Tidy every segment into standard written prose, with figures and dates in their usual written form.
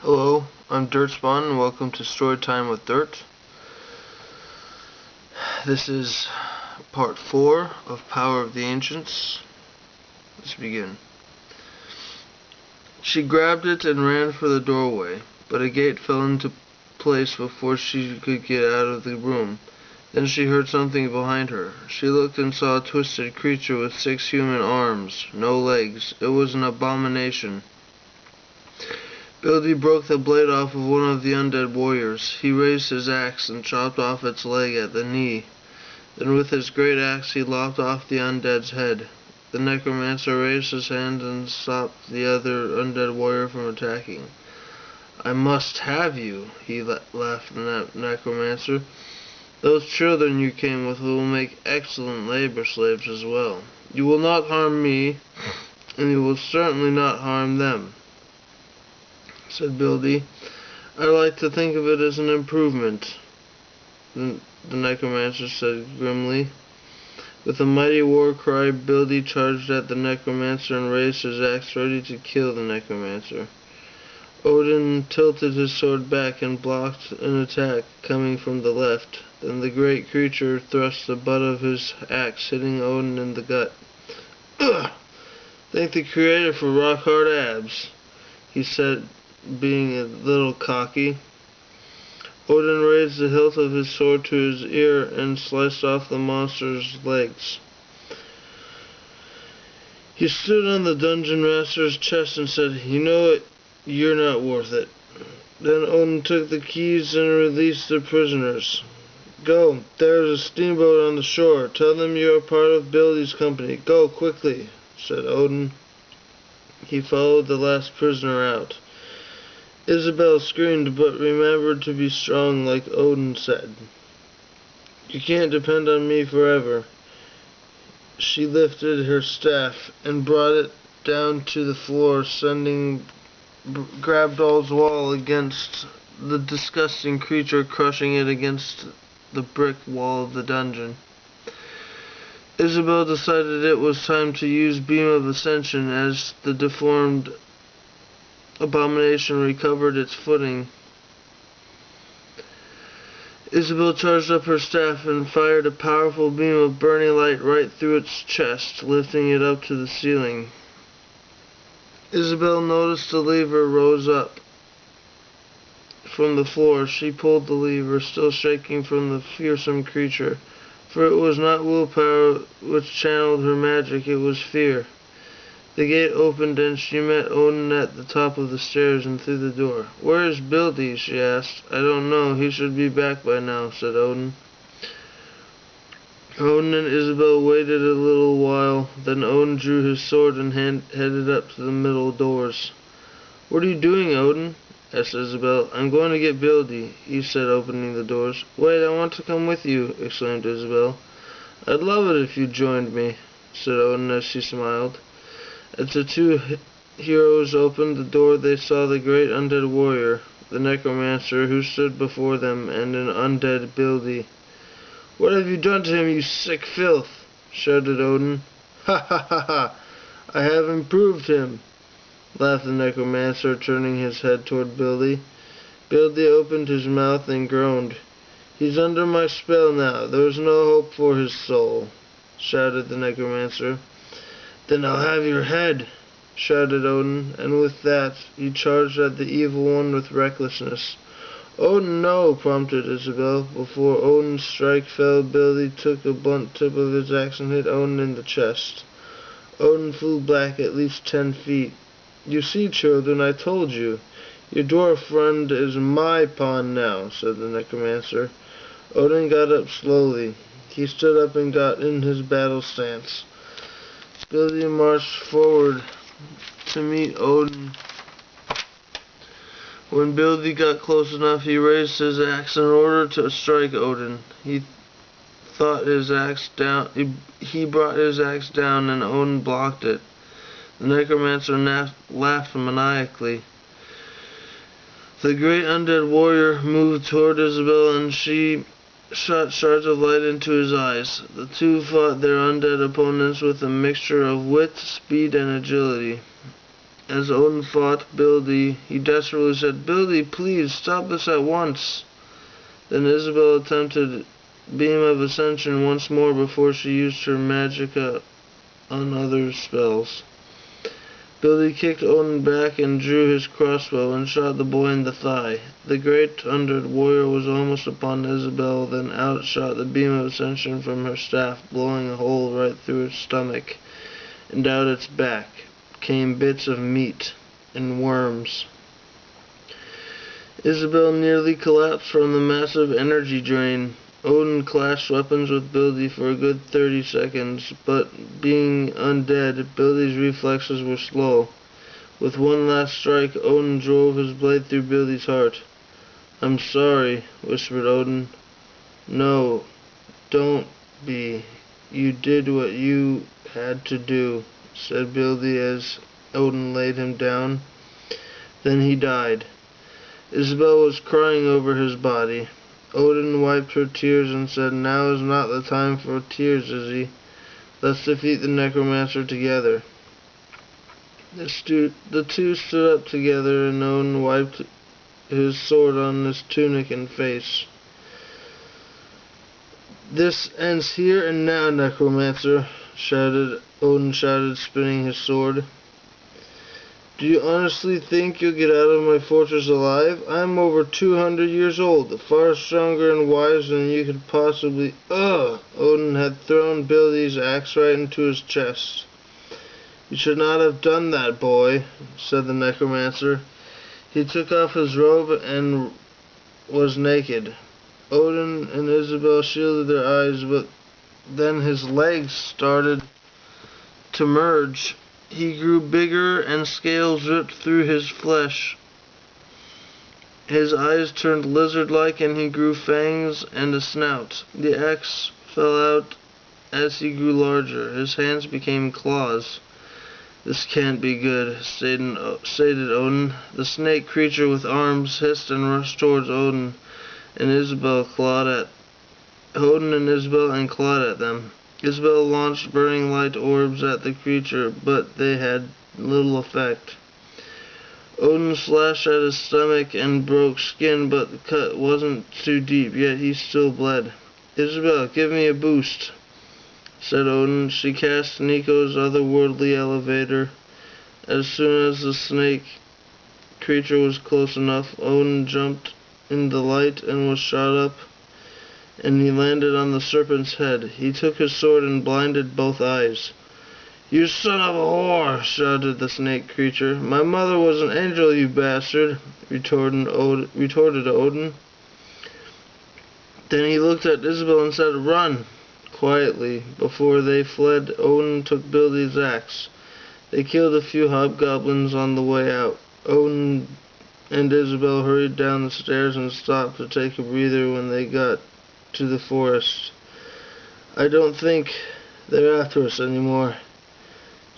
Hello, I'm Dirtspawn and welcome to Storytime with Dirt. This is part 4 of Power of the Ancients. Let's begin. She grabbed it and ran for the doorway, but a gate fell into place before she could get out of the room. Then she heard something behind her. She looked and saw a twisted creature with 6 human arms, no legs. It was an abomination. Bildy broke the blade off of one of the undead warriors. He raised his axe and chopped off its leg at the knee. Then with his great axe he lopped off the undead's head. The necromancer raised his hand and stopped the other undead warrior from attacking. "I must have you," he laughed at the necromancer. "Those children you came with will make excellent labor slaves as well. You will not harm me, and you will certainly not harm them," said Bildy. "I like to think of it as an improvement," the necromancer said grimly. With a mighty war cry, Bildy charged at the necromancer and raised his axe ready to kill the necromancer. Odin tilted his sword back and blocked an attack coming from the left. Then the great creature thrust the butt of his axe, hitting Odin in the gut. "Ugh! Thank the Creator for rock-hard abs," he said, being a little cocky. Odin raised the hilt of his sword to his ear and sliced off the monster's legs. He stood on the dungeon master's chest and said, "You know it, you're not worth it." Then Odin took the keys and released the prisoners. "Go, there is a steamboat on the shore. Tell them you are part of Bildy's company. Go, quickly," said Odin. He followed the last prisoner out. Isabel screamed, but remembered to be strong like Odin said. "You can't depend on me forever." She lifted her staff and brought it down to the floor, sending Grabdoll's wall against the disgusting creature, crushing it against the brick wall of the dungeon. Isabel decided it was time to use Beam of Ascension as the deformed abomination recovered its footing. Isabel charged up her staff and fired a powerful beam of burning light right through its chest, lifting it up to the ceiling. Isabel noticed the lever rose up from the floor. She pulled the lever, still shaking from the fearsome creature, for it was not willpower which channeled her magic, it was fear. The gate opened and she met Odin at the top of the stairs and through the door. "Where is Bildy?" she asked. "I don't know. He should be back by now," said Odin. Odin and Isabel waited a little while. Then Odin drew his sword and headed up to the middle doors. "What are you doing, Odin?" asked Isabel. "I'm going to get Bildy," he said, opening the doors. "Wait, I want to come with you," exclaimed Isabel. "I'd love it if you joined me," said Odin as she smiled. As the two heroes opened the door, they saw the great undead warrior, the necromancer, who stood before them, and an undead Bildy. "What have you done to him, you sick filth?" shouted Odin. "Ha ha ha ha! I have improved him," laughed the necromancer, turning his head toward Bildy. Bildy opened his mouth and groaned. "He's under my spell now. There's no hope for his soul," shouted the necromancer. "Then I'll have your head," shouted Odin, and with that he charged at the evil one with recklessness. "Odin, no!" prompted Isabel. Before Odin's strike fell, Bildy took a blunt tip of his axe and hit Odin in the chest. Odin flew back at least 10 feet. "You see, children, I told you. Your dwarf friend is my pawn now," said the necromancer. Odin got up slowly. He stood up and got in his battle stance. Bildy marched forward to meet Odin. When Bildy got close enough, he raised his axe in order to strike Odin. He brought his axe down, and Odin blocked it. The necromancer laughed maniacally. The great undead warrior moved toward Isabel, and she shot shards of light into his eyes. The two fought their undead opponents with a mixture of wit, speed, and agility. As Odin fought Bildy, he desperately said, "Bildy, please, stop this at once." Then Isabel attempted Beam of Ascension once more before she used her magicka on other spells. Billy kicked Odin back and drew his crossbow and shot the boy in the thigh. The great undead warrior was almost upon Isabel, then out shot the beam of ascension from her staff, blowing a hole right through its stomach, and out its back came bits of meat and worms. Isabel nearly collapsed from the massive energy drain. Odin clashed weapons with Bildy for a good 30 seconds, but being undead, Bildy's reflexes were slow. With one last strike, Odin drove his blade through Bildy's heart. "I'm sorry," whispered Odin. "No, don't be. You did what you had to do," said Bildy as Odin laid him down. Then he died. Isabel was crying over his body. Odin wiped her tears and said, "Now is not the time for tears, Izzy. Let's defeat the necromancer together." The two stood up together, and Odin wiped his sword on his tunic and face. "This ends here and now, necromancer," Odin shouted, spinning his sword. "Do you honestly think you'll get out of my fortress alive? I'm over 200 years old, far stronger and wiser than you could possibly—" Ugh! Odin had thrown Billy's axe right into his chest. "You should not have done that, boy," said the necromancer. He took off his robe and was naked. Odin and Isabel shielded their eyes, but then his legs started to merge. He grew bigger and scales ripped through his flesh. His eyes turned lizard-like and he grew fangs and a snout. The axe fell out as he grew larger. His hands became claws. "This can't be good," stated Odin. The snake creature with arms hissed and rushed towards Odin and Isabel and clawed at them. Isabel launched burning light orbs at the creature, but they had little effect. Odin slashed at his stomach and broke skin, but the cut wasn't too deep, yet he still bled. "Isabel, give me a boost," said Odin. She cast Nico's otherworldly elevator. As soon as the snake creature was close enough, Odin jumped in the light and was shot up, and he landed on the serpent's head. He took his sword and blinded both eyes. "You son of a whore!" shouted the snake creature. "My mother was an angel, you bastard!" retorted Odin. Then he looked at Isabel and said, "Run!" Quietly. Before they fled, Odin took Billy's axe. They killed a few hobgoblins on the way out. Odin and Isabel hurried down the stairs and stopped to take a breather when they got to the forest. "I don't think they're after us anymore,"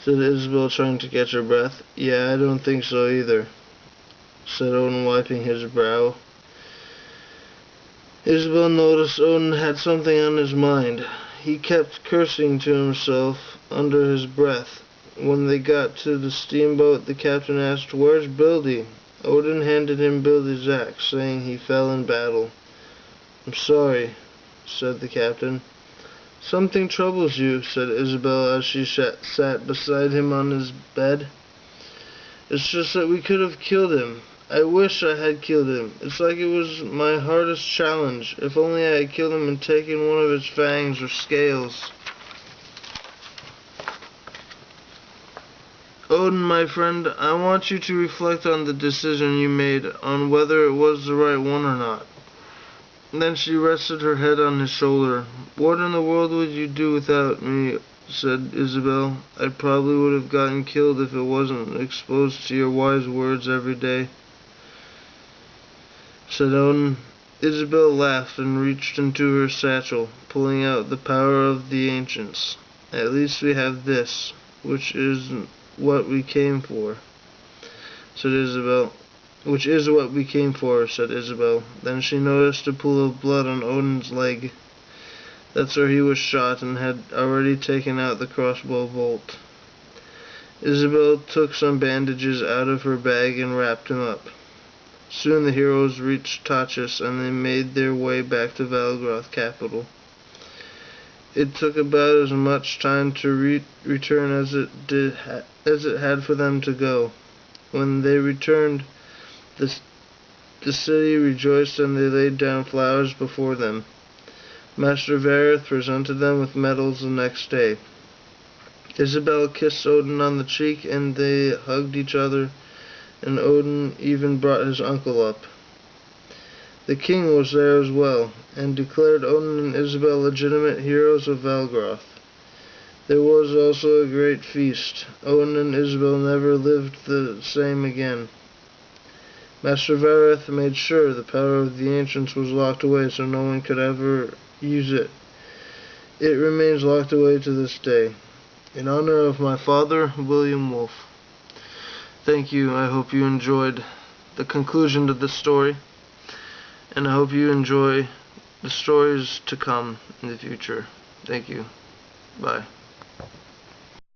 said Isabel, trying to catch her breath. "Yeah, I don't think so either," said Odin, wiping his brow. Isabel noticed Odin had something on his mind. He kept cursing to himself under his breath. When they got to the steamboat, the captain asked, "Where's Bildy?" Odin handed him Bildy's axe, saying he fell in battle. "I'm sorry," said the captain. "Something troubles you," said Isabel as she sat beside him on his bed. "It's just that we could have killed him. I wish I had killed him. It's like it was my hardest challenge. If only I had killed him and taken one of his fangs or scales." "Odin, my friend, I want you to reflect on the decision you made, on whether it was the right one or not." Then she rested her head on his shoulder. "What in the world would you do without me?" said Isabel. "I probably would have gotten killed if it wasn't exposed to your wise words every day," said Odin. Isabel laughed and reached into her satchel, pulling out the power of the ancients. "At least we have this, which is what we came for," said Isabel. "Which is what we came for," said Isabel. Then she noticed a pool of blood on Odin's leg. That's where he was shot and had already taken out the crossbow bolt. Isabel took some bandages out of her bag and wrapped him up. Soon the heroes reached Tachus, and they made their way back to Valgroth capital. It took about as much time to return as it had for them to go. When they returned, the city rejoiced, and they laid down flowers before them. Master Vareth presented them with medals the next day. Isabel kissed Odin on the cheek, and they hugged each other, and Odin even brought his uncle up. The king was there as well, and declared Odin and Isabel legitimate heroes of Valgroth. There was also a great feast. Odin and Isabel never lived the same again. Master Vareth made sure the power of the ancients was locked away so no one could ever use it. It remains locked away to this day. In honor of my father, William Wolfe. Thank you. I hope you enjoyed the conclusion to this story, and I hope you enjoy the stories to come in the future. Thank you. Bye.